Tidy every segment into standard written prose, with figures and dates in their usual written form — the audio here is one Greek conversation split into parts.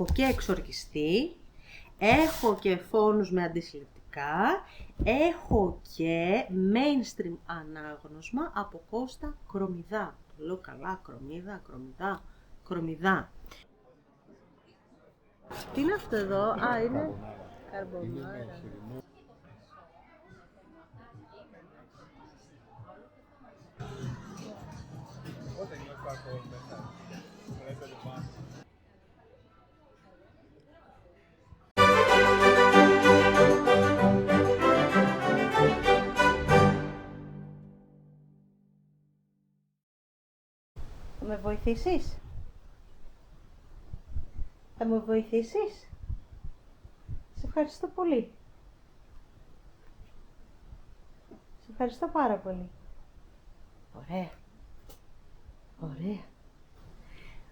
έχω και εξορκιστή, έχω και φόνους με αντισυλληπτικά, έχω και mainstream ανάγνωσμα από Κώστα Κρομιδά. Το λέω καλά, Κρομιδά. Τι είναι αυτό εδώ? Α, είναι καρμπονάρα. Θα με βοηθήσεις? Θα με βοηθήσεις? Σε ευχαριστώ πολύ. Σε ευχαριστώ πάρα πολύ. Ωραία. Ωραία.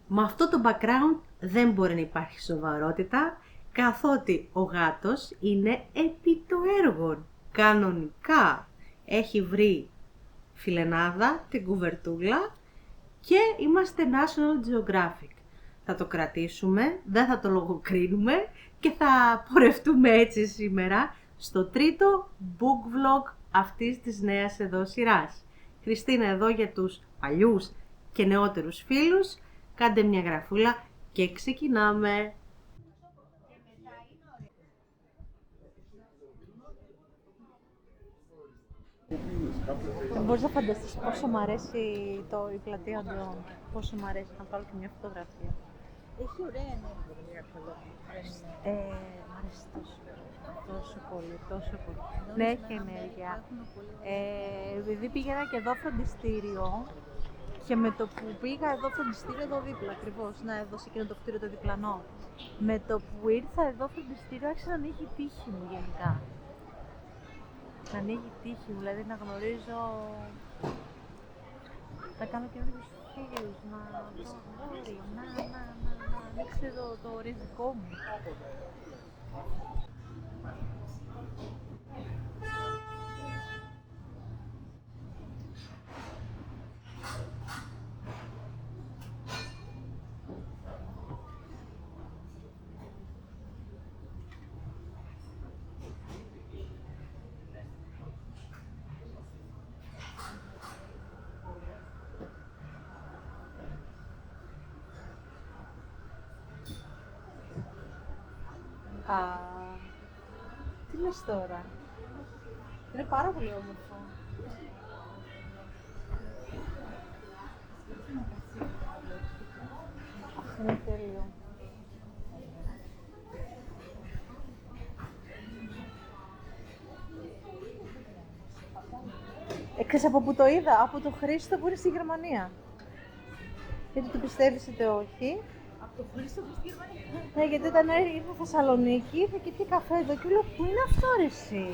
Με αυτό το background δεν μπορεί να υπάρχει σοβαρότητα, καθότι ο γάτος είναι επί το έργο. Κανονικά έχει βρει φιλενάδα, την κουβερτούλα και είμαστε National Geographic. Θα το κρατήσουμε, δεν θα το λογοκρίνουμε και θα πορευτούμε έτσι σήμερα στο τρίτο book vlog αυτής της νέας εδώ σειράς. Χριστίνα εδώ για τους παλιούς και νεότερους φίλους. Κάντε μια γραφούλα και ξεκινάμε. Μπορείς να φανταστείς πόσο μου αρέσει η πλατεία Αντρών. Πόσο μου αρέσει να πάρω και μια φωτογραφία. Έχει ωραία ενέργεια. Μ' αρέσει τόσο πολύ. Ναι, έχει ενέργεια. Επειδή πήγαινα και εδώ φροντιστήριο και με το που πήγα εδώ φροντιστήριο εδώ δίπλα ακριβώς, να εδώ σε εκείνο το κτίριο το διπλανό. Με το που ήρθα εδώ φροντιστήριο άρχισε να ανοίγει η τύχη μου γενικά. Να ανοίγει η τύχη μου, δηλαδή να γνωρίζω, να κάνω καινούργιους φίλους, να βρω αγόρι, να ανοίξει το ριζικό μου. Τι λες τώρα? Είναι πάρα πολύ όμορφο. Αυτό είναι τέλειο. Ξέρεις από πού το είδα? Από τον Χρήστο που είναι στη Γερμανία. Γιατί το πιστεύεις είτε όχι. Από το Χρήστο που στη Γερμανία. Ναι, γιατί όταν ήρθα Θεσσαλονίκη, ήρθα και πιει καφέ εδώ και λέω πού είναι αυτό ρε εσύ?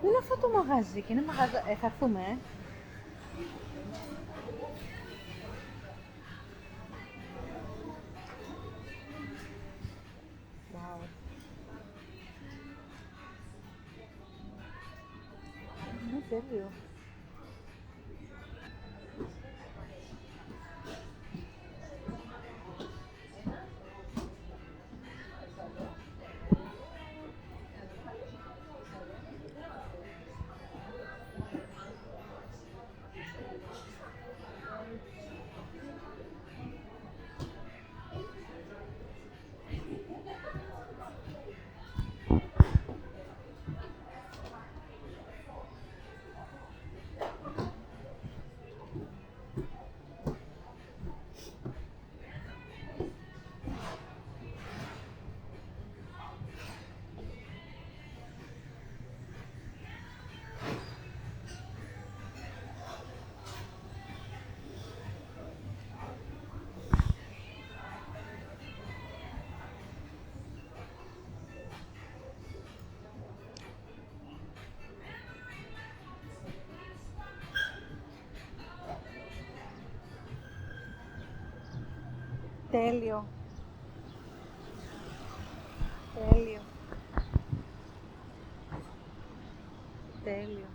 Πού είναι αυτό το μαγαζί? Και είναι μαγαζί. Θα έρθουμε, Wow. Είναι τέλειο. Τέλειο. Τέλειο. Τέλειο.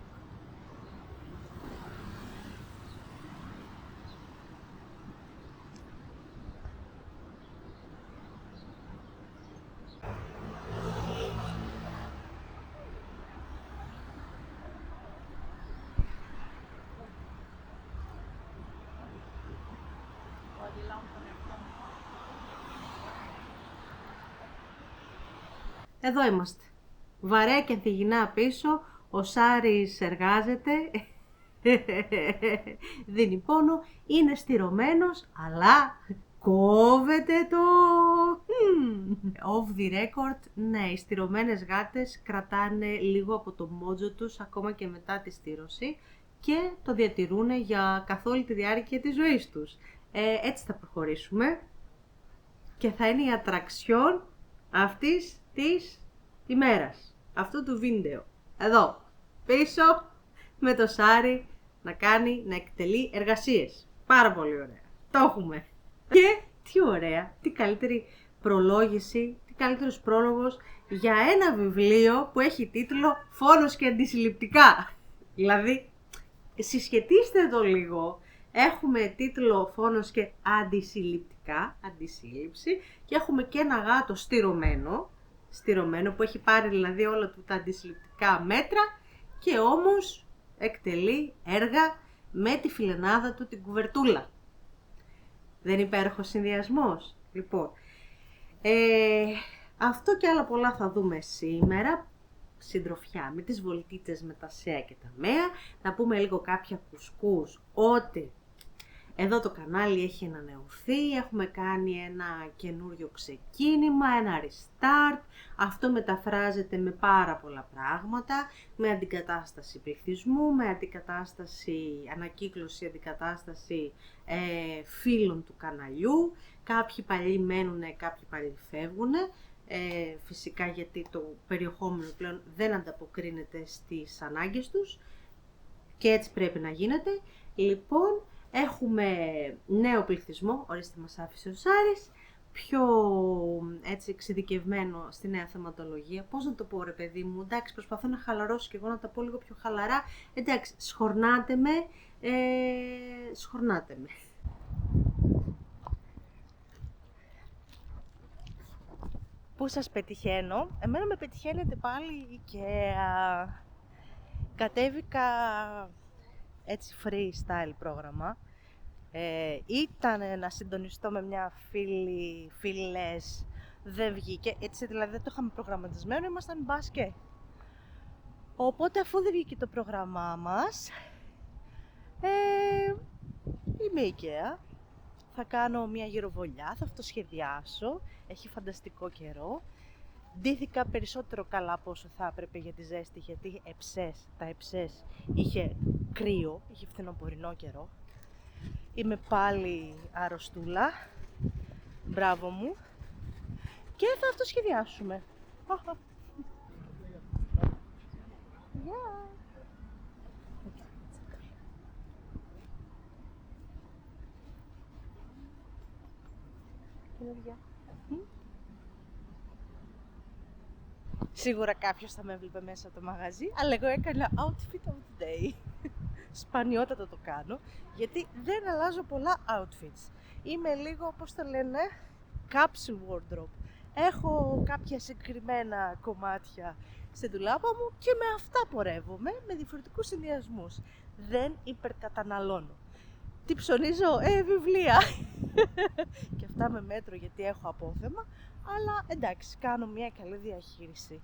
εδώ είμαστε. Βαρέα και ανθυγινά πίσω, ο Σάρης εργάζεται, δίνει πόνο, είναι στηρωμένος, αλλά κόβεται το... Off the record, ναι, οι στηρωμένες γάτες κρατάνε λίγο από το μότζο τους ακόμα και μετά τη στήρωση και το διατηρούν για καθ' όλη τη διάρκεια της ζωής τους. Έτσι θα προχωρήσουμε και θα είναι η ατραξιόν αυτής της ημέρας, αυτού του βίντεο. Εδώ, πίσω, με το Σάρι να εκτελεί εργασίες. Πάρα πολύ ωραία. Το έχουμε. Και τι ωραία, τι καλύτερη προλόγηση, τι καλύτερος πρόλογος για ένα βιβλίο που έχει τίτλο «Φόνος και αντισυλληπτικά». Δηλαδή, συσχετίστε το λίγο. Έχουμε τίτλο «Φόνος και αντισυλληπτικά», αντισύλληψη, και έχουμε και ένα γάτο στηρωμένο που έχει πάρει δηλαδή όλα του τα αντισυλληπτικά μέτρα και όμως εκτελεί έργα με τη φιλενάδα του την κουβερτούλα. Δεν υπέροχος συνδυασμός? Λοιπόν, αυτό και άλλα πολλά θα δούμε σήμερα. Συντροφιά με τις βολτίτσες, με τα ΣΕΑ και τα ΜΕΑ. Να πούμε λίγο κάποια κουσκούς, ότι εδώ το κανάλι έχει ανανεωθεί, έχουμε κάνει ένα καινούριο ξεκίνημα, ένα restart. Αυτό μεταφράζεται με πάρα πολλά πράγματα, με αντικατάσταση πληθυσμού, με ανακύκλωση, αντικατάσταση φίλων του καναλιού. Κάποιοι παλιοί μένουν, κάποιοι παλιοί φεύγουν. Φυσικά γιατί το περιεχόμενο πλέον δεν ανταποκρίνεται στις ανάγκες τους και έτσι πρέπει να γίνεται. Λοιπόν, έχουμε νέο πληθυσμό, ορίστε μας άφησε ο Σάρης, πιο έτσι εξειδικευμένο στη νέα θεματολογία. Πώς να το πω ρε παιδί μου, εντάξει, προσπαθώ να χαλαρώσω και εγώ να τα πω λίγο πιο χαλαρά. Εντάξει, σχορνάτε με. Πού σας πετυχαίνω? Εμένα με πετυχαίνετε πάλι και κατέβηκα έτσι freestyle πρόγραμμα. Ήταν να συντονιστώ με μια φίλες, δεν βγήκε, έτσι δηλαδή δεν το είχαμε προγραμματισμένο, ήμασταν μπάσκετ. Οπότε αφού δεν βγήκε το πρόγραμμά μας, είμαι οικαία. Θα κάνω μια γυροβολιά, θα αυτοσχεδιάσω, έχει φανταστικό καιρό. Ντύθηκα περισσότερο καλά από όσο θα έπρεπε για τη ζέστη, γιατί τα εψές είχε κρύο, είχε φθινοπορεινό καιρό. Είμαι πάλι αρρωστούλα, μπράβο μου, και θα αυτοσχεδιάσουμε. Yeah. Σίγουρα κάποιος θα με έβλεπε μέσα από το μαγαζί, αλλά εγώ έκανα outfit of the day. Σπανιότατα το κάνω, γιατί δεν αλλάζω πολλά outfits. Είμαι λίγο, πώς το λένε, capsule wardrobe. Έχω κάποια συγκεκριμένα κομμάτια στην ντουλάπα μου και με αυτά πορεύομαι, με διαφορετικούς συνδυασμούς. Δεν υπερκαταναλώνω. Τι ψωνίζω? Βιβλία. Και αυτά με μέτρο γιατί έχω απόθεμα, αλλά εντάξει, κάνω μια καλή διαχείριση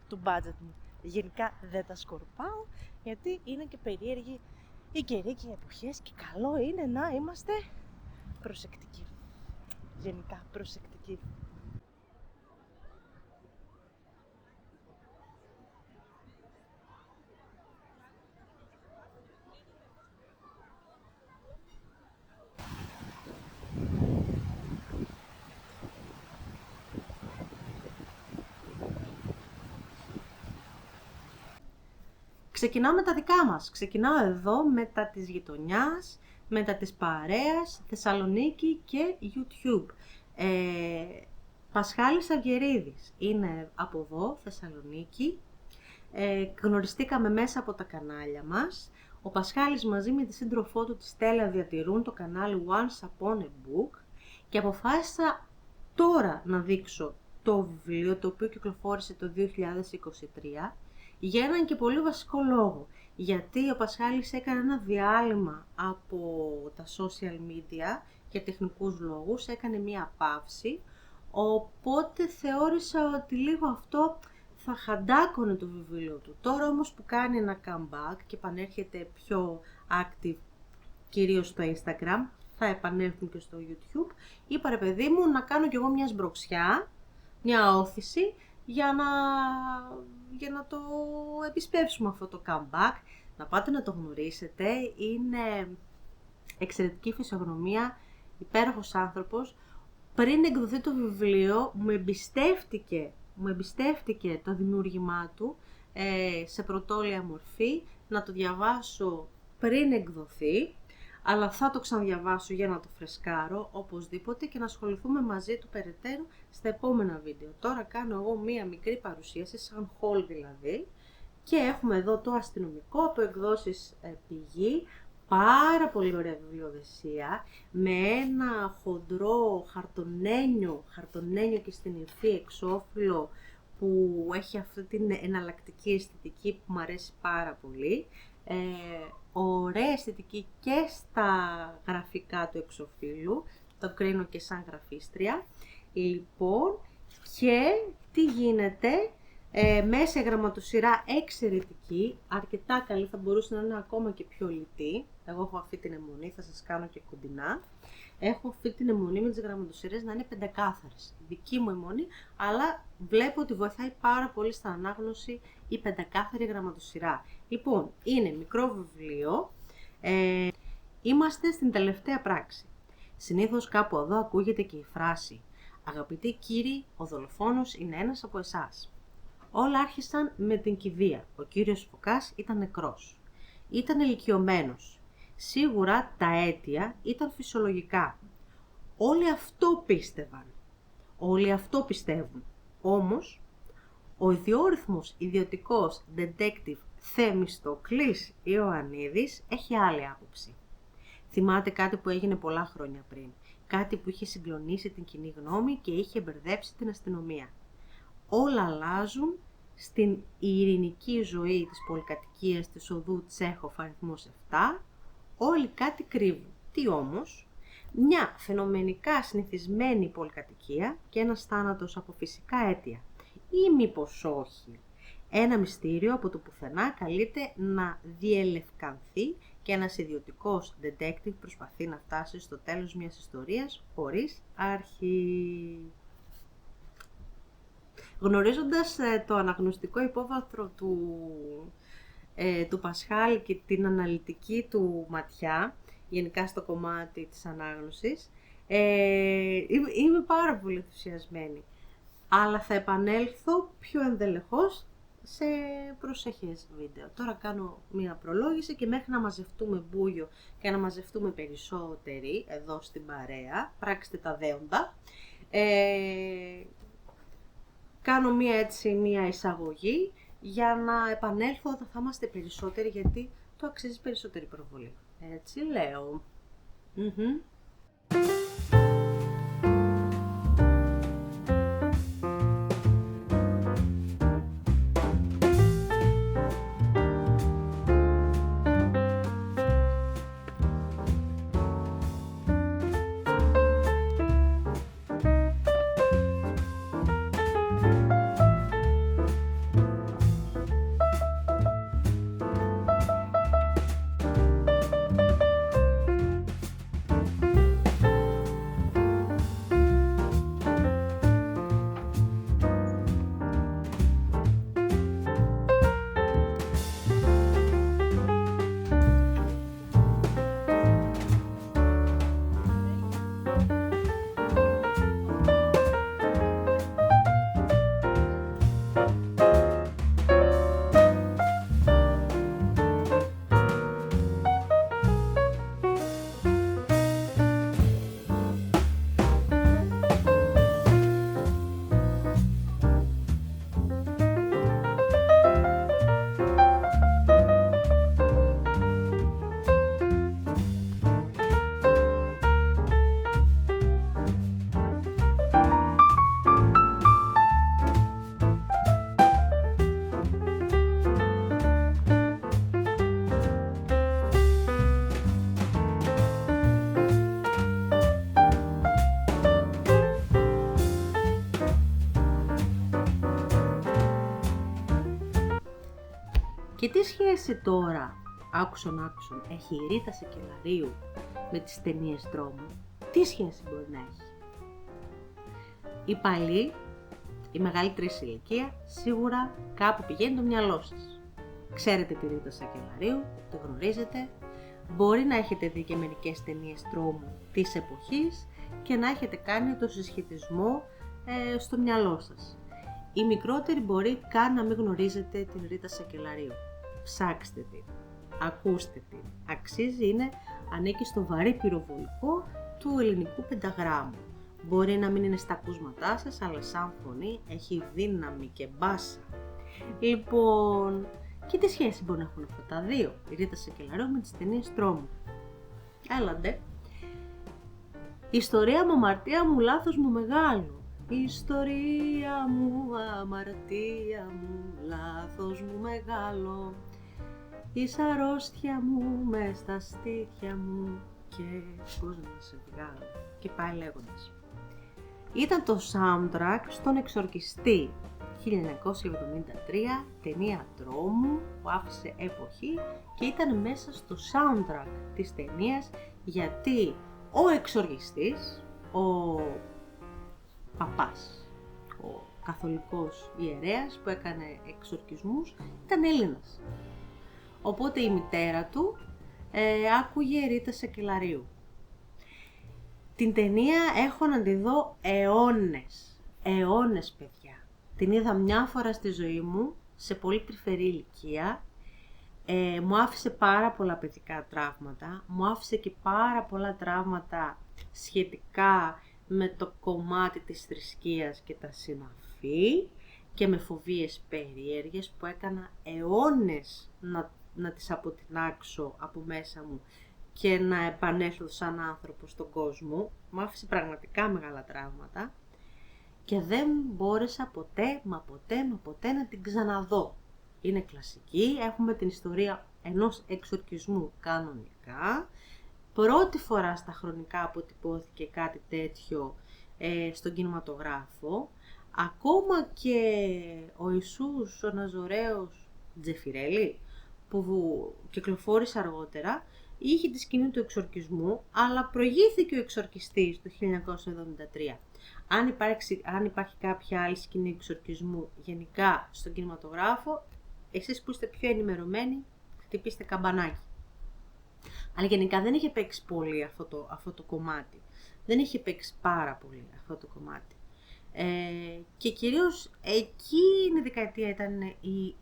του budget μου. Γενικά δεν τα σκορπάω, γιατί είναι και περίεργοι οι καιροί και οι εποχές και καλό είναι να είμαστε προσεκτικοί. Γενικά προσεκτικοί. Ξεκινάω με τα δικά μας. Ξεκινάω εδώ μετά της γειτονιάς, μετά της παρέας, Θεσσαλονίκη και YouTube. Πασχάλης Αυγερίδης είναι από εδώ, Θεσσαλονίκη. Γνωριστήκαμε μέσα από τα κανάλια μας. Ο Πασχάλης μαζί με τη σύντροφό του τη Στέλλα διατηρούν το κανάλι Once Upon a Book και αποφάσισα τώρα να δείξω το βιβλίο, το οποίο κυκλοφόρησε το 2023, για έναν και πολύ βασικό λόγο. Γιατί ο Πασχάλης έκανε ένα διάλειμμα από τα social media για τεχνικούς λόγους, έκανε μία παύση, οπότε θεώρησα ότι λίγο αυτό θα χαντάκωνε το βιβλίο του. Τώρα όμως που κάνει ένα comeback και επανέρχεται πιο active, κυρίως στο Instagram, θα επανέλθουν και στο YouTube, είπα ρε παιδί μου να κάνω κι εγώ μια σμπροξιά, μια όθηση, για να το επισπεύσουμε αυτό το comeback. Να πάτε να το γνωρίσετε, είναι εξαιρετική φυσιογνωμία, υπέροχος άνθρωπος. Πριν εκδοθεί το βιβλίο, μου εμπιστεύτηκε το δημιούργημά του σε πρωτόλια μορφή, να το διαβάσω πριν εκδοθεί, αλλά θα το ξαναδιαβάσω για να το φρεσκάρω οπωσδήποτε και να ασχοληθούμε μαζί του περαιτέρω στα επόμενα βίντεο. Τώρα κάνω εγώ μία μικρή παρουσίαση, σαν haul δηλαδή, και έχουμε εδώ το αστυνομικό από εκδόσεις Πηγή, πάρα πολύ ωραία βιβλιοδεσία, με ένα χοντρό χαρτονένιο και στην υφή εξώφυλλο που έχει αυτή την εναλλακτική αισθητική που μου αρέσει πάρα πολύ. Ωραία αισθητική και στα γραφικά του εξωφύλλου, το κρίνω και σαν γραφίστρια. Λοιπόν, και τι γίνεται, μέσα γραμματοσυρά εξαιρετική, αρκετά καλή, θα μπορούσε να είναι ακόμα και πιο λιτή. Εγώ έχω αυτή την αιμονή, θα σας κάνω και κοντινά. Έχω αυτή την αιμονή με τις γραμματοσυρές να είναι πεντακάθαρες. Δική μου αιμονή, αλλά βλέπω ότι βοηθάει πάρα πολύ στην ανάγνωση η πεντακάθαρη γραμματοσυρά. Λοιπόν, είναι μικρό βιβλίο. Είμαστε στην τελευταία πράξη. Συνήθως κάπου εδώ ακούγεται και η φράση «Αγαπητοί κύριοι, ο δολοφόνος είναι ένας από εσάς». Όλα άρχισαν με την κηδεία. Ο κύριος Φωκάς ήταν νεκρός. Ήταν ηλικιωμένος. Σίγουρα τα αίτια ήταν φυσιολογικά. Όλοι αυτό πίστευαν. Όλοι αυτό πιστεύουν. Όμως, ο ιδιόρυθμος ιδιωτικός detective Θεμιστοκλής Ιωαννίδης έχει άλλη άποψη. Θυμάται κάτι που έγινε πολλά χρόνια πριν. Κάτι που είχε συγκλονίσει την κοινή γνώμη και είχε μπερδέψει την αστυνομία. Όλα αλλάζουν στην ειρηνική ζωή της πολυκατοικίας της οδού Τσέχοφ αριθμός 7. Όλοι κάτι κρύβουν. Τι όμως? Μια φαινομενικά συνηθισμένη πολυκατοικία και ένας θάνατος από φυσικά αίτια. Ή μήπως όχι? Ένα μυστήριο από το πουθενά καλείται να διελευκανθεί και ένας ιδιωτικός detective προσπαθεί να φτάσει στο τέλος μιας ιστορίας χωρίς αρχή. Γνωρίζοντας το αναγνωστικό υπόβαθρο του Πασχάλη και την αναλυτική του ματιά, γενικά στο κομμάτι της ανάγνωσης, είμαι πάρα πολύ ενθουσιασμένη. Αλλά θα επανέλθω πιο ενδελεχώς σε προσεχές βίντεο. Τώρα κάνω μία προλόγηση και μέχρι να μαζευτούμε μπούγιο και να μαζευτούμε περισσότεροι εδώ στην παρέα, πράξτε τα δέοντα, κάνω μία εισαγωγή για να επανέλθω όταν θα είμαστε περισσότεροι, γιατί το αξίζει περισσότερη προβολή. Έτσι λέω. Και τι σχέση τώρα, άκουσον, έχει η Ρίτα Σακελαρίου με τις ταινίες τρόμου? Τι σχέση μπορεί να έχει? Η παλή, η μεγαλύτερη σε ηλικία, σίγουρα κάπου πηγαίνει το μυαλό σας. Ξέρετε τη Ρίτα Σακελαρίου, το γνωρίζετε. Μπορεί να έχετε δει και μερικές ταινίες τρόμου της εποχής και να έχετε κάνει το συσχετισμό στο μυαλό σας. Οι μικρότεροι μπορεί καν να μην γνωρίζετε την Ρίτα Σακελαρίου. Ψάξτε την, ακούστε την. Αξίζει, ανήκει στο βαρύ πυροβολικό του ελληνικού πενταγράμμου. Μπορεί να μην είναι στα ακούσματά σας, αλλά σαν φωνή έχει δύναμη και μπάσα. Λοιπόν, και τι σχέση μπορεί να έχουν αυτά τα δύο, η Ρίτα Σακελαρίου με τις ταινίες τρόμου? Έλαντε. Ιστορία μου, αμαρτία μου, λάθος μου μεγάλο. Ιστορία μου, αμαρτία μου, λάθος μου μεγάλο. Είσαι αρρώστια μου μες στα στήθια μου και πώς να σε βγάλω. Και πάει λέγοντας. Ήταν το soundtrack στον Εξορκιστή 1973, ταινία τρόμου που άφησε εποχή και ήταν μέσα στο soundtrack της ταινίας, γιατί ο εξορκιστής, ο παπάς, ο καθολικός ιερέας που έκανε εξορκισμούς, ήταν Έλληνας. Οπότε η μητέρα του άκουγε Ρίτα Σακελαρίου. Την ταινία έχω να τη δω αιώνες παιδιά. Την είδα μια φορά στη ζωή μου, σε πολύ τρυφερή ηλικία. Μου άφησε πάρα πολλά παιδικά τραύματα, μου άφησε και πάρα πολλά τραύματα σχετικά με το κομμάτι της θρησκείας και τα συναφή και με φοβίες περίεργες που έκανα αιώνες να τις αποτινάξω από μέσα μου και να επανέλθω σαν άνθρωπο στον κόσμο. Μου άφησε πραγματικά μεγάλα τραύματα και δεν μπόρεσα ποτέ να την ξαναδώ. Είναι κλασική, έχουμε την ιστορία ενός εξορκισμού κανονικά. Πρώτη φορά στα χρονικά αποτυπώθηκε κάτι τέτοιο στον κινηματογράφο. Ακόμα και ο Ιησούς ο Ναζωραίος Τζεφιρέλη, που κυκλοφόρησε αργότερα, είχε τη σκηνή του εξορκισμού, αλλά προηγήθηκε ο εξορκιστής το 1973. Αν υπάρχει κάποια άλλη σκηνή εξορκισμού γενικά στον κινηματογράφο, εσείς που είστε πιο ενημερωμένοι, χτυπήστε καμπανάκι. Αλλά γενικά δεν είχε παίξει πολύ αυτό το κομμάτι. Δεν είχε παίξει πάρα πολύ αυτό το κομμάτι. Και κυρίως εκείνη η δεκαετία ήταν η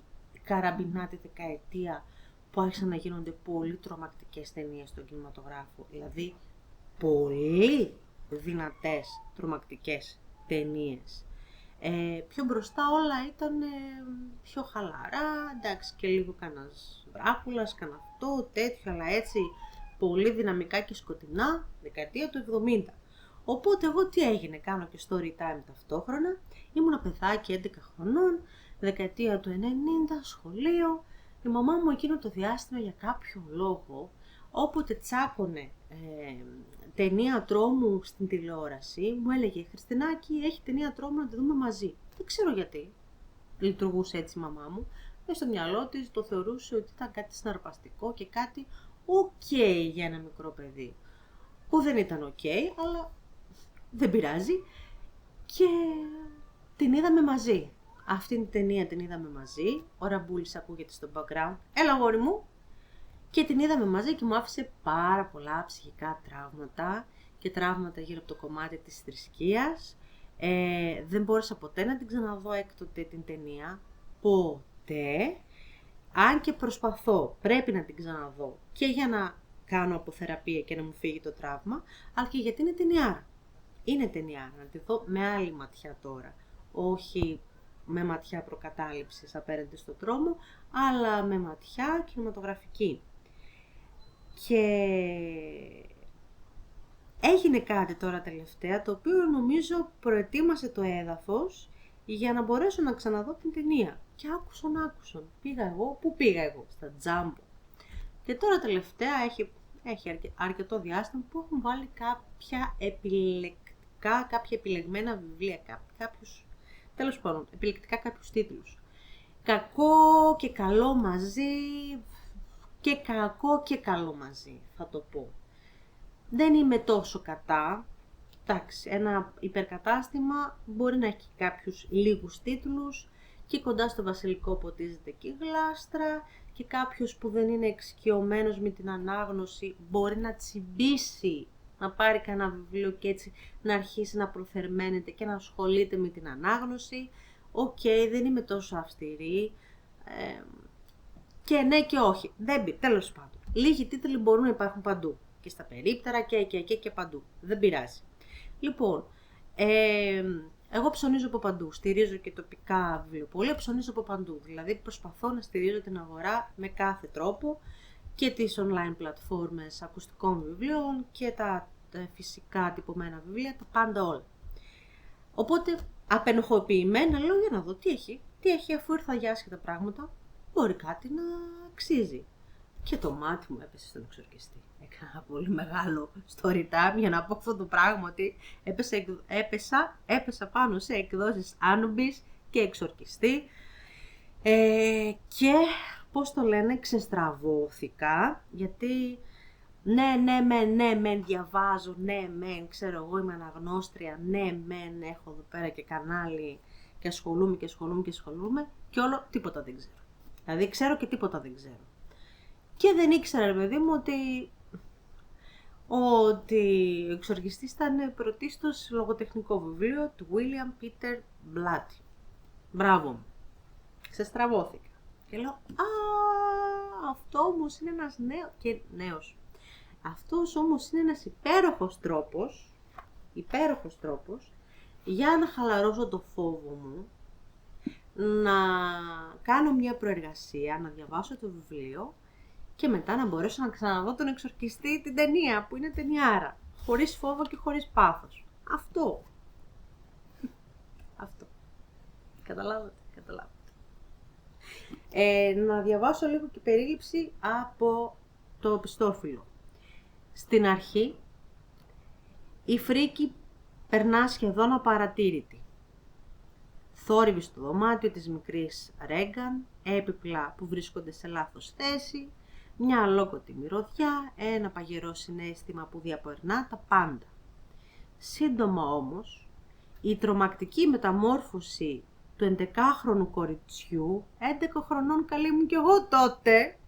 καραμπινάτη δεκαετία που άρχισαν να γίνονται πολύ τρομακτικές ταινίες στον κινηματογράφο. Δηλαδή, πολύ δυνατές τρομακτικές ταινίες. Πιο μπροστά όλα ήταν πιο χαλαρά, εντάξει, και λίγο κανένας Βράκουλας, κανένα αυτό, τέτοιο, αλλά έτσι πολύ δυναμικά και σκοτεινά, δεκαετία του 70. Οπότε εγώ τι έγινε, κάνω και story time ταυτόχρονα, ήμουνα παιδάκι 11 χρονών, δεκαετία του 90, σχολείο. Η μαμά μου εκείνο το διάστημα για κάποιο λόγο, όποτε τσάκωνε ταινία τρόμου στην τηλεόραση, μου έλεγε «Χριστινάκη, έχει ταινία τρόμου να τη δούμε μαζί». Δεν ξέρω γιατί λειτουργούσε έτσι η μαμά μου. Στο μυαλό της το θεωρούσε ότι ήταν κάτι συναρπαστικό και κάτι ok για ένα μικρό παιδί. Που δεν ήταν ok, αλλά δεν πειράζει. Και την είδαμε μαζί. Αυτήν την ταινία την είδαμε μαζί. Ο Ραμπούλης ακούγεται στο background. Έλα αγόρι μου. Και την είδαμε μαζί και μου άφησε πάρα πολλά ψυχικά τραύματα και τραύματα γύρω από το κομμάτι της θρησκείας. Δεν μπόρεσα ποτέ να την ξαναδώ έκτοτε την ταινία. Ποτέ. Αν και προσπαθώ, πρέπει να την ξαναδώ και για να κάνω αποθεραπεία και να μου φύγει το τραύμα, αλλά και γιατί είναι ταινιάρα. Είναι ταινιάρα, να τη δω με άλλη ματιά τώρα. Όχι με ματιά προκατάληψης απέναντι στο τρόμο, αλλά με ματιά κινηματογραφική. Και έγινε κάτι τώρα τελευταία, το οποίο νομίζω προετοίμασε το έδαφος για να μπορέσω να ξαναδώ την ταινία. Και άκουσον. Πού πήγα εγώ, στα Τζάμπο. Και τώρα τελευταία έχει αρκετό διάστημα που έχουν βάλει κάποια επιλεγμένα βιβλία, τέλος πάντων, επιλεκτικά κάποιους τίτλους. κακό και καλό μαζί, και κακό και καλό μαζί, θα το πω. Δεν είμαι τόσο κατά. Εντάξει, ένα υπερκατάστημα μπορεί να έχει κάποιους λίγους τίτλους και κοντά στο βασιλικό ποτίζεται και η γλάστρα και κάποιος που δεν είναι εξοικειωμένος με την ανάγνωση μπορεί να τσιμπήσει, να πάρει κανένα βιβλίο και έτσι να αρχίσει να προθερμαίνεται και να ασχολείται με την ανάγνωση. Οκ, δεν είμαι τόσο αυστηρή. Και ναι και όχι. Δεν πει, τέλος πάντων. Λίγοι τίτλοι μπορούν να υπάρχουν παντού. Και στα περίπτερα και παντού. Δεν πειράζει. Λοιπόν, εγώ ψωνίζω από παντού. Στηρίζω και τοπικά βιβλιοπωλεία, ψωνίζω από παντού. Δηλαδή προσπαθώ να στηρίζω την αγορά με κάθε τρόπο και τις online πλατφόρμες ακουστικών βιβλίων και τα φυσικά τυπωμένα βιβλία, τα πάντα όλα. Οπότε, απενοχοποιημένα λέω για να δω τι έχει αφού ήρθα για άσχετα πράγματα, μπορεί κάτι να αξίζει. Και το μάτι μου έπεσε στον εξορκιστή. Έκανα πολύ μεγάλο story time για να πω αυτό το πράγμα ότι έπεσα πάνω σε εκδόσεις Anubis και εξορκιστή και πώς το λένε, ξεστραβώθηκα γιατί ναι, διαβάζω, ναι, ξέρω εγώ είμαι αναγνώστρια, ναι, έχω εδώ πέρα και κανάλι και ασχολούμαι και όλο τίποτα δεν ξέρω. Δηλαδή ξέρω και τίποτα δεν ξέρω. Και δεν ήξερα, ρε παιδί μου, ότι ο εξορκιστής ήταν πρωτίστως λογοτεχνικό βιβλίο του William Peter Blatty. Μπράβο μου. Ξεστραβώθηκα. Και λέω, αυτό όμως είναι ένας νέος. Αυτός όμως είναι ένας υπέροχος τρόπος για να χαλαρώσω το φόβο μου, να κάνω μια προεργασία, να διαβάσω το βιβλίο και μετά να μπορέσω να ξαναδώ τον εξορκιστή την ταινία, που είναι ταινιάρα, χωρίς φόβο και χωρίς πάθος. Αυτό. Καταλάβατε. Να διαβάσω λίγο και περίληψη από το πιστόφυλλο. Στην αρχή, η φρίκη περνά σχεδόν απαρατήρητη. Θόρυβοι στο δωμάτιο της μικρής Ρέγκαν, έπιπλα που βρίσκονται σε λάθος θέση, μια αλόκοτη μυρωδιά, ένα παγερό συναίσθημα που διαπερνά τα πάντα. Σύντομα όμως, η τρομακτική μεταμόρφωση του 11χρονου κοριτσιού, 11 χρονών καλή μου κι εγώ τότε,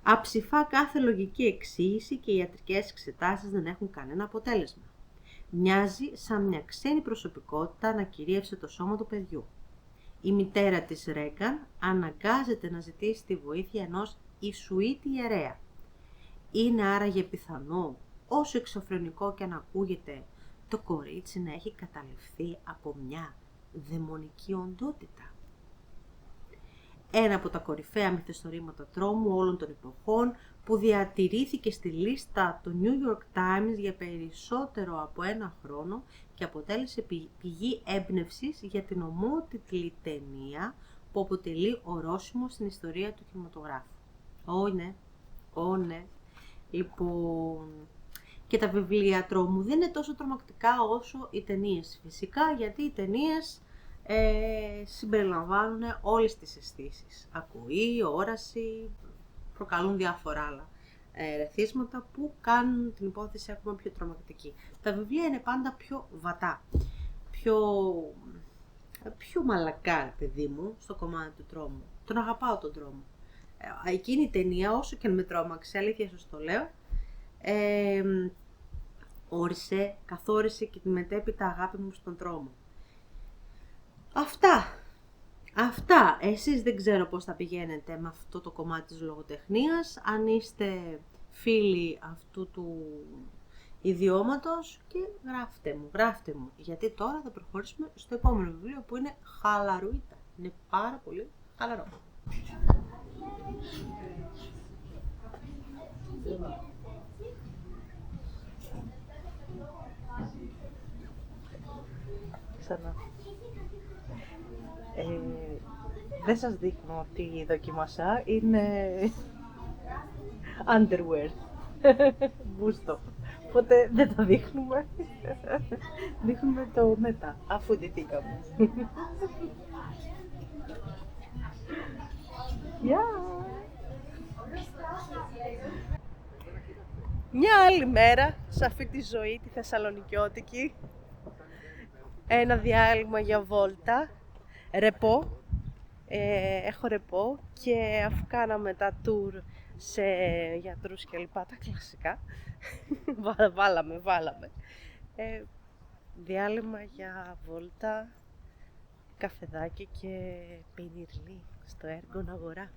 αψηφά κάθε λογική εξήγηση και οι ιατρικές εξετάσεις δεν έχουν κανένα αποτέλεσμα. Μοιάζει σαν μια ξένη προσωπικότητα να κυρίευσε το σώμα του παιδιού. Η μητέρα της Ρέγκαν αναγκάζεται να ζητήσει τη βοήθεια ενός Ιησουήτη ιερέα. Είναι άραγε πιθανό, όσο εξωφρενικό και αν ακούγεται, το κορίτσι να έχει καταληφθεί από μια δαιμονική οντότητα. Ένα από τα κορυφαία μυθιστορήματα τρόμου όλων των εποχών που διατηρήθηκε στη λίστα του New York Times για περισσότερο από ένα χρόνο και αποτέλεσε πηγή έμπνευσης για την ομότιτλη ταινία που αποτελεί ορόσημο στην ιστορία του κινηματογράφου. Ναι. Λοιπόν, και τα βιβλία τρόμου δεν είναι τόσο τρομακτικά όσο οι ταινίες. Φυσικά, γιατί οι ταινίες συμπεριλαμβάνουν όλες τις αισθήσεις. Ακοή, όραση, προκαλούν διάφορα άλλα ρεθίσματα που κάνουν την υπόθεση ακόμα πιο τρομακτική. Τα βιβλία είναι πάντα πιο βατά, πιο μαλακά, παιδί μου, στο κομμάτι του τρόμου. Τον αγαπάω τον τρόμο. Εκείνη η ταινία, όσο και αν με τρόμαξε, αλήθεια σας το λέω, καθόρισε και τη μετέπειτα αγάπη μου στον τρόμο. Αυτά. Εσείς δεν ξέρω πώς θα πηγαίνετε με αυτό το κομμάτι της λογοτεχνίας, αν είστε φίλοι αυτού του ιδιώματος, και γράφτε μου, γιατί τώρα θα προχωρήσουμε στο επόμενο βιβλίο που είναι χαλαρούιτα. Είναι πάρα πολύ χαλαρό. Ξανά. Δεν σας δείχνω τι δοκίμασα, είναι underwear, μπούστο, οπότε δεν το δείχνουμε, δείχνουμε το μετά, αφού ντυθήκαμε. Γεια! Μια άλλη μέρα σε αυτή τη ζωή, τη θεσσαλονικιώτικη. Ένα διάλειμμα για βόλτα. Ρεπό. Έχω ρεπό και αφού κάναμε τα tour σε γιατρούς και λοιπά, τα κλασικά, βάλαμε. Διάλειμμα για βόλτα, καφεδάκι και πινιρλί στο Έργον Αγορά.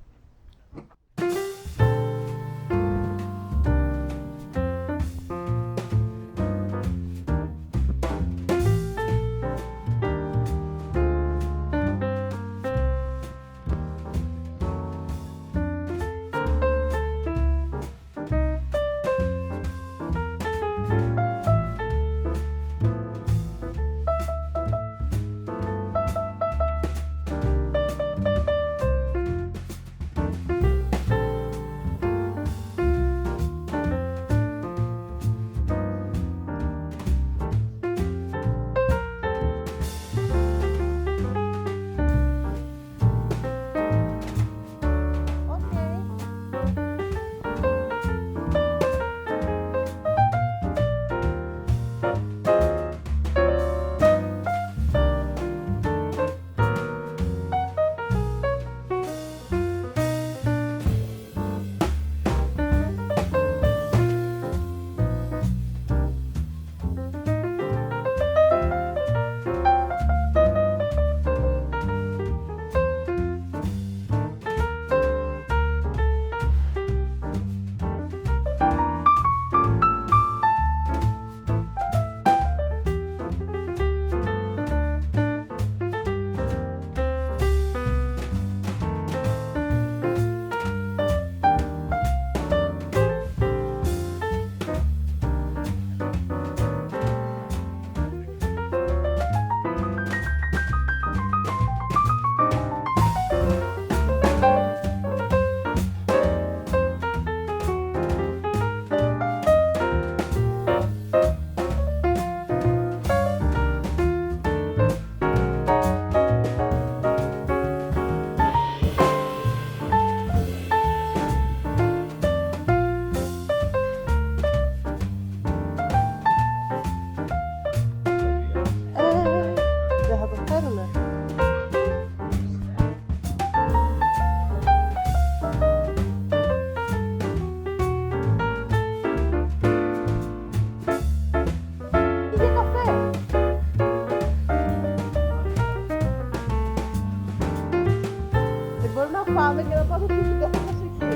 Πάμε και να πάμε και στην καθένα εκεί.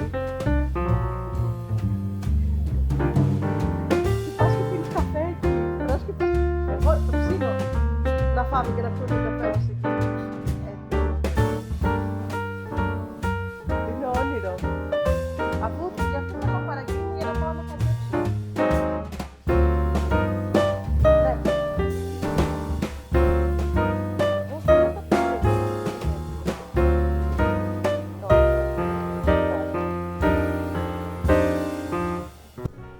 Τι πας και πίνεις καφέ εκεί. Πας και πας... Εγώ το ψήνω να φάμε και να πιούμε καφέ μας εκεί. Είναι όνειρο. Αφού γι' αυτό θα πάω παρακίνη για να πάω να κατέψω. Ναι.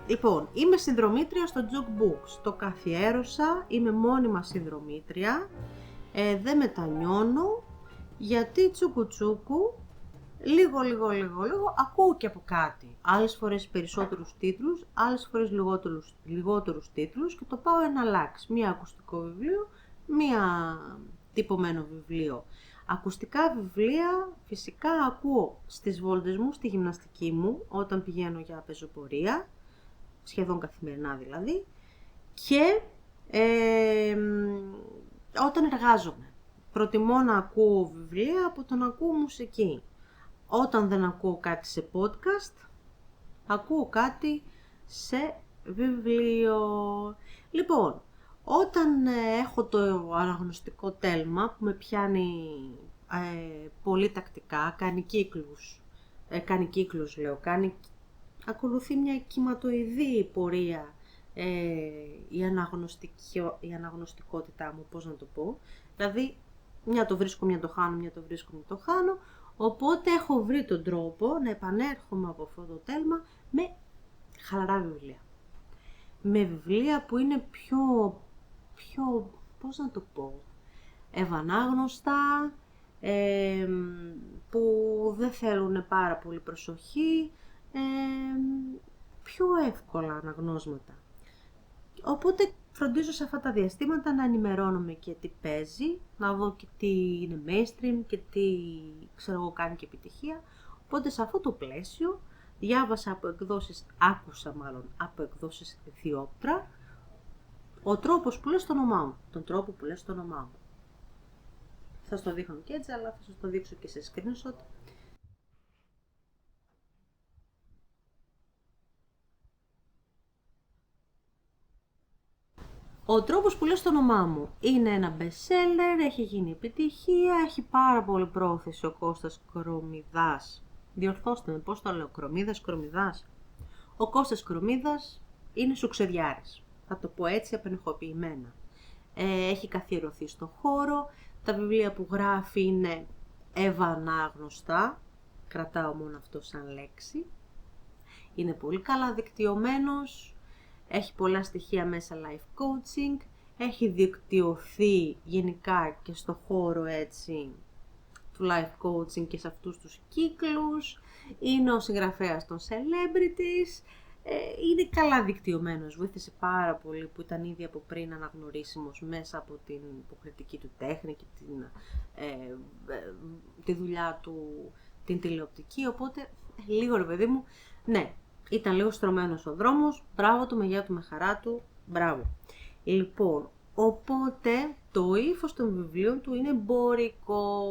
Λοιπόν, είμαι συνδρομήτρια στο Jukebooks. Το καθιέρωσα, είμαι μόνιμα συνδρομήτρια. Δεν μετανιώνω, γιατί τσουκουτσούκου, λίγο, ακούω και από κάτι. Άλλες φορές περισσότερους τίτλους, άλλες φορές λιγότερους τίτλους και το πάω εναλλάξει. Μία ακουστικό βιβλίο, μία τυπωμένο βιβλίο. Ακουστικά βιβλία φυσικά ακούω στις βόλτες μου, στη γυμναστική μου, όταν πηγαίνω για πεζοπορία, σχεδόν καθημερινά δηλαδή, και όταν εργάζομαι. Προτιμώ να ακούω βιβλία από το να ακούω μουσική. Όταν δεν ακούω κάτι σε podcast, ακούω κάτι σε βιβλίο. Λοιπόν, όταν έχω το αναγνωστικό τέλμα που με πιάνει πολύ τακτικά, ακολουθεί μια κυματοειδή πορεία η αναγνωστικότητά μου, πώς να το πω. Δηλαδή, μια το βρίσκω, μια το χάνω, μια το βρίσκω, μια το χάνω. Οπότε έχω βρει τον τρόπο να επανέρχομαι από αυτό το τέλμα με χαλαρά βιβλία. Με βιβλία που είναι πιο πώς να το πω, ευανάγνωστα, που δεν θέλουν πάρα πολύ προσοχή, πιο εύκολα αναγνώσματα. Οπότε φροντίζω σε αυτά τα διαστήματα να ενημερώνομαι και τι παίζει, να δω και τι είναι mainstream και τι ξέρω εγώ κάνει και επιτυχία. Οπότε σε αυτό το πλαίσιο διάβασα άκουσα από εκδόσεις Διόπτρα ο τρόπος που λες το όνομά μου. Τον τρόπο που λες το όνομά μου. Θα στο δείχνω και έτσι, αλλά θα σας το δείξω και σε screenshot. Ο τρόπος που λες το όνομά μου είναι ένα best seller, έχει γίνει επιτυχία, έχει πάρα πολύ πρόθεση ο Κώστας Κορομιδάς. Διορθώστε με πώς το λέω, Κορομίδας. Ο Κώστας Κορομίδας είναι σουξεδιάρης, θα το πω έτσι απενεχοποιημένα. Έχει καθιερωθεί στο χώρο, τα βιβλία που γράφει είναι ευανάγνωστα, κρατάω μόνο αυτό σαν λέξη. Είναι πολύ καλά δικτυωμένος, έχει πολλά στοιχεία μέσα life coaching, έχει δικτυωθεί γενικά και στο χώρο έτσι του life coaching και σε αυτούς τους κύκλους, είναι ο συγγραφέας των celebrities, είναι καλά δικτυωμένος, βοήθησε πάρα πολύ που ήταν ήδη από πριν αναγνωρίσιμος μέσα από την υποκριτική του τέχνη και τη δουλειά του την τηλεοπτική, οπότε λίγο ρε παιδί μου, ναι, ήταν λίγο στρωμένος ο δρόμος, μπράβο του, με γεια του, με χαρά του, μπράβο. Λοιπόν, οπότε το ύφος των βιβλίων του είναι εμπορικό.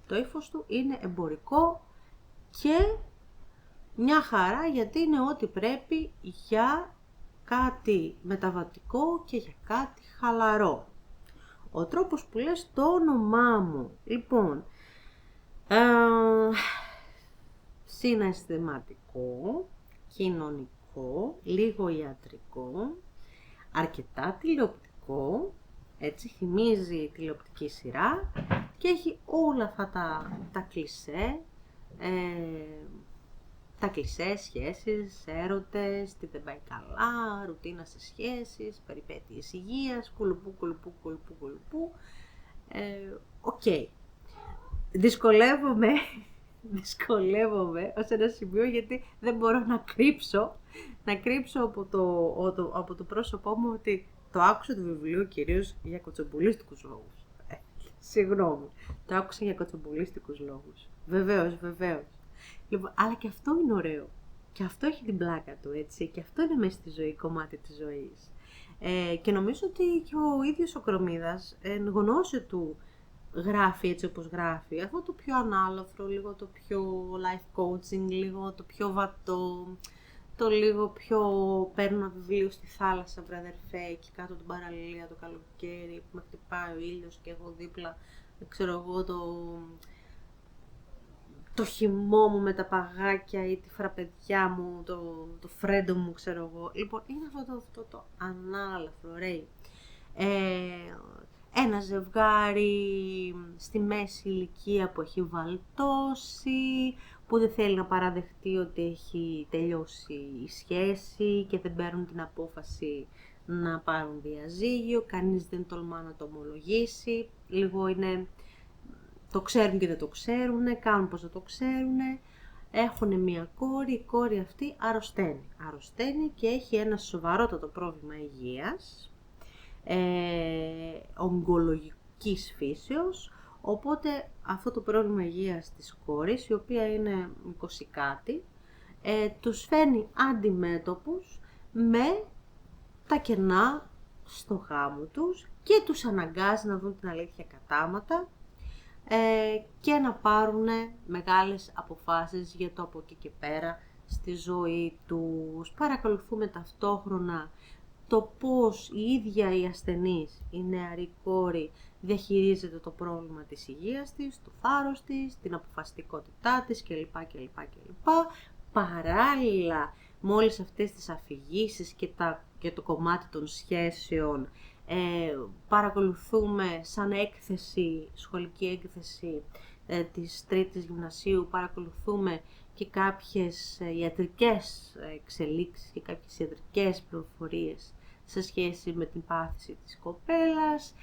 Το ύφος του είναι εμπορικό και μια χαρά, γιατί είναι ό,τι πρέπει για κάτι μεταβατικό και για κάτι χαλαρό. Ο τρόπος που λες το όνομά μου, λοιπόν, συναισθηματικό, κοινωνικό, λίγο ιατρικό, αρκετά τηλεοπτικό, έτσι θυμίζει τηλεοπτική σειρά και έχει όλα αυτά τα κλισέ, τα κλισέ σχέσεις, έρωτες, τι δεν πάει καλά, ρουτίνα σε σχέσεις, περιπέτειες υγείας, κουλουπού. Οκ. Δυσκολεύομαι ως ένα σημείο, γιατί δεν μπορώ να κρύψω από το πρόσωπό μου ότι το άκουσα το βιβλίο κυρίως για κοτσομπολίστικους λόγους. Συγγνώμη, το άκουσα για κοτσομπολίστικους λόγους. Βεβαίως. Λοιπόν, αλλά και αυτό είναι ωραίο. Και αυτό έχει την πλάκα του, έτσι. Και αυτό είναι μέσα στη ζωή, κομμάτι της ζωής. Και νομίζω ότι και ο ίδιος ο Κορομίδας, εν γνώση του, γράφει έτσι όπως γράφει. Αυτό το πιο ανάλαφρο, λίγο το πιο life coaching, λίγο το πιο βατό, το λίγο πιο παίρνω ένα βιβλίο στη θάλασσα, βραδερφέ, εκεί κάτω την παραλία το καλοκαίρι, που με χτυπάει ο ήλιος και εγώ δίπλα, ξέρω εγώ, το χυμό μου με τα παγάκια ή τη φραπεδιά μου, το φρέντο μου, ξέρω εγώ. Λοιπόν, είναι αυτό το ανάλαφρο, ρε. Ένα ζευγάρι στη μέση ηλικία που έχει βαλτώσει, που δεν θέλει να παραδεχτεί ότι έχει τελειώσει η σχέση και δεν παίρνουν την απόφαση να πάρουν διαζύγιο, κανείς δεν τολμά να το ομολογήσει, λίγο είναι, το ξέρουν και δεν το ξέρουν, κάνουν πως δεν το ξέρουν, έχουν μία κόρη, η κόρη αυτή αρρωσταίνει και έχει ένα σοβαρότατο πρόβλημα υγείας, ογκολογικής φύσεως, οπότε αυτό το πρόβλημα υγείας της κόρης, η οποία είναι 20 κάτι, τους φέρνει αντιμέτωπους με τα κενά στο γάμο τους και τους αναγκάζει να δουν την αλήθεια κατάματα και να πάρουν μεγάλες αποφάσεις για το από εκεί και πέρα στη ζωή τους. Παρακολουθούμε ταυτόχρονα το πώς η ίδια η ασθενής, η νεαρή κόρη, διαχειρίζεται το πρόβλημα της υγείας της, το θάρρος της, την αποφασιστικότητά της κλπ. Παράλληλα με όλες αυτές τις αφηγήσεις και το κομμάτι των σχέσεων, παρακολουθούμε σαν σχολική έκθεση της τρίτης γυμνασίου, παρακολουθούμε και κάποιες ιατρικές εξελίξεις και κάποιες ιατρικές πληροφορίες σε σχέση με την πάθηση της κοπέλας,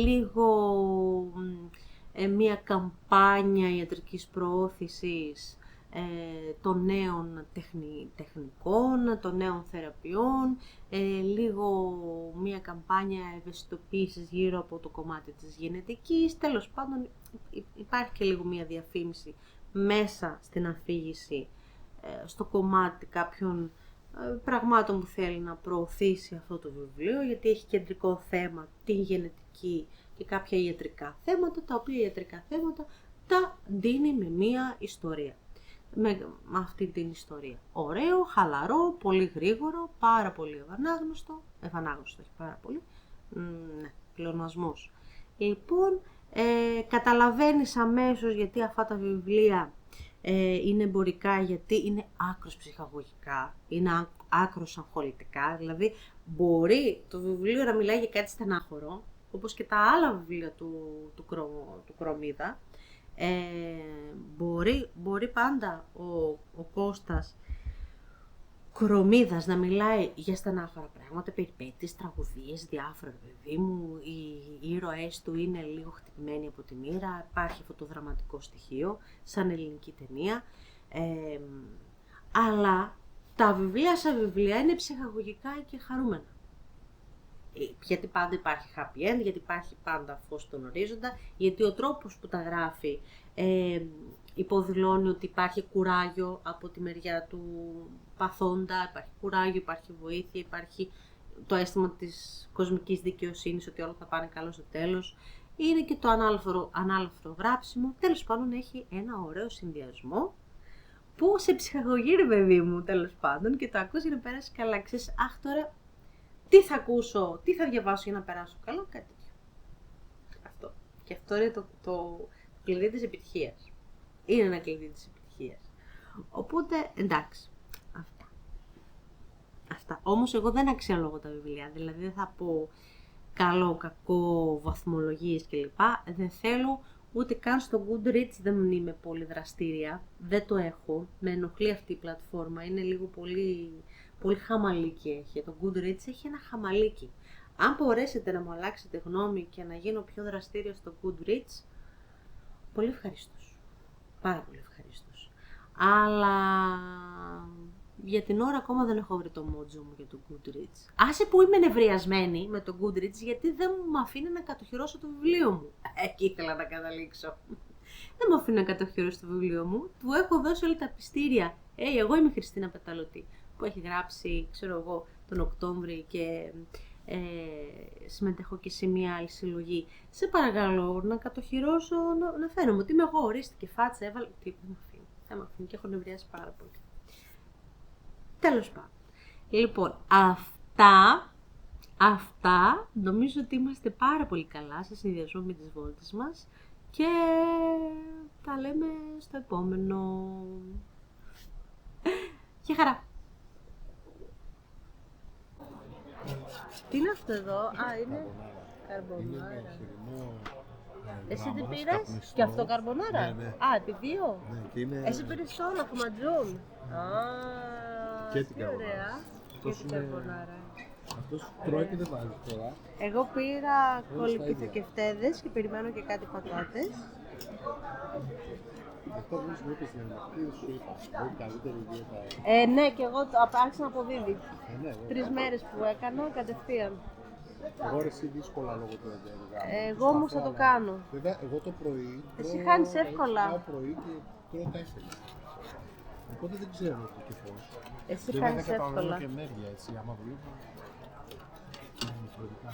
λίγο μία καμπάνια ιατρικής προώθησης των νέων τεχνικών, των νέων θεραπείων, λίγο μία καμπάνια ευαισθητοποίησης γύρω από το κομμάτι της γενετικής. Τέλος πάντων υπάρχει και λίγο μία διαφήμιση μέσα στην αφήγηση στο κομμάτι κάποιων πραγμάτων που θέλει να προωθήσει αυτό το βιβλίο, γιατί έχει κεντρικό θέμα την γενετική και κάποια ιατρικά θέματα, τα οποία ιατρικά θέματα τα δίνει με μία ιστορία. Με αυτή την ιστορία. Ωραίο, χαλαρό, πολύ γρήγορο, πάρα πολύ ευανάγνωστο έχει πάρα πολύ, πλεονασμός. Λοιπόν, καταλαβαίνεις αμέσως γιατί αυτά τα βιβλία είναι εμπορικά, γιατί είναι άκρως ψυχαγωγικά, είναι άκρως αγχολητικά, δηλαδή μπορεί το βιβλίο να μιλάει για κάτι στενάχωρο, όπως και τα άλλα βιβλία του Κρομίδα. Μπορεί πάντα ο Κώστας Κρομίδας να μιλάει για στενάχωρα πράγματα, περιπέτειες, τραγωδίες, διάφορα, παιδί μου, οι ήρωές του είναι λίγο χτυπημένοι από τη μοίρα, υπάρχει αυτό το δραματικό στοιχείο, σαν ελληνική ταινία, αλλά τα βιβλία σαν βιβλία είναι ψυχαγωγικά και χαρούμενα. Γιατί πάντα υπάρχει happy end, γιατί υπάρχει πάντα φως στον ορίζοντα, γιατί ο τρόπος που τα γράφει υποδηλώνει ότι υπάρχει κουράγιο από τη μεριά του παθόντα, υπάρχει κουράγιο, υπάρχει βοήθεια, υπάρχει το αίσθημα της κοσμικής δικαιοσύνης ότι όλα θα πάνε καλό στο τέλος. Είναι και το ανάλαφρο γράψιμο, τέλος πάντων έχει ένα ωραίο συνδυασμό που σε ψυχαγωγεί, ρε παιδί μου, τέλος πάντων, και το ακούς για να περάσει καλά. Ξέρεις, αχ, τώρα τι θα ακούσω, τι θα διαβάσω για να περάσω καλά, κάτι τέτοιο. Αυτό. Και αυτό είναι το κλειδί της επιτυχίας. Είναι ένα κλειδί της επιτυχίας. Οπότε, εντάξει, αυτά. Όμως εγώ δεν αξιολογώ τα βιβλία, δηλαδή δεν θα πω καλό, κακό, βαθμολογίες κλπ. Δεν θέλω, ούτε καν στο Goodreads δεν είμαι πολύ δραστήρια, δεν το έχω, με ενοχλεί αυτή η πλατφόρμα, είναι λίγο πολύ χαμαλίκι έχει. Το Goodreads έχει ένα χαμαλίκι. Αν μπορέσετε να μου αλλάξετε γνώμη και να γίνω πιο δραστήρια στο Goodreads, πολύ ευχαριστώς. Πάρα πολύ ευχαριστώς. Αλλά για την ώρα ακόμα δεν έχω βρει το μότζο μου για το Goodreads. Άσε που είμαι νευριασμένη με το Goodreads, γιατί δεν μου αφήνει να κατοχυρώσω το βιβλίο μου. Εκεί ήθελα να καταλήξω. Δεν μου αφήνει να κατοχυρώσω το βιβλίο μου. Του έχω δώσει όλα τα πιστήρια. Εγώ είμαι η Χριστίνα Πεταλωτή, που έχει γράψει, ξέρω εγώ, τον Οκτώβρη και συμμετέχω και σε μια άλλη συλλογή. Σε παρακαλώ να κατοχυρώσω, να φαίνομαι ότι είμαι εγώ, ορίστηκε φάτσα, έβαλε. Τι, δεν με αφήνει. Δεν με αφήνει και έχω νευριάσει πάρα πολύ. Τέλος πάντων. Λοιπόν, αυτά νομίζω ότι είμαστε πάρα πολύ καλά σε συνδυασμό με τις βόλτες μας και τα λέμε στο επόμενο. Γεια χαρά! Τι είναι αυτό εδώ? Είναι καρμπονάρα. Εσύ τι πήρες? Και αυτό καρμπονάρα? Ναι. Τη δύο? Ναι, Εσύ πήρες όλα, χωματζούν. Και την καρμπονάρα. Και την καρμπονάρα. Αυτός τρώει και δεν βάζει τώρα. Εγώ πήρα κολυμπηθοκευτέδες και περιμένω και κάτι πατάτες. Αυτό που μου είπες στην αρχή σου είπα, η καλύτερη δίαιτα. Ναι, και εγώ άρχισα να αποδίδει. Ναι, 3 μέρες που έκανα, κατευθείαν. εγώ εσύ δύσκολα λόγω του εντέργα. Εγώ όμως θα το κάνω. Βέβαια, εγώ το πρωί. Εσύ χάνεις εύκολα. Το πρωί και τρώω 4. Οπότε δεν ξέρω τι πώς. Εσύ χάνεις δεν καταλαβαίνω εύκολα. και ενέργεια έτσι, άμα βλέπω. Είναι διαφορετικά.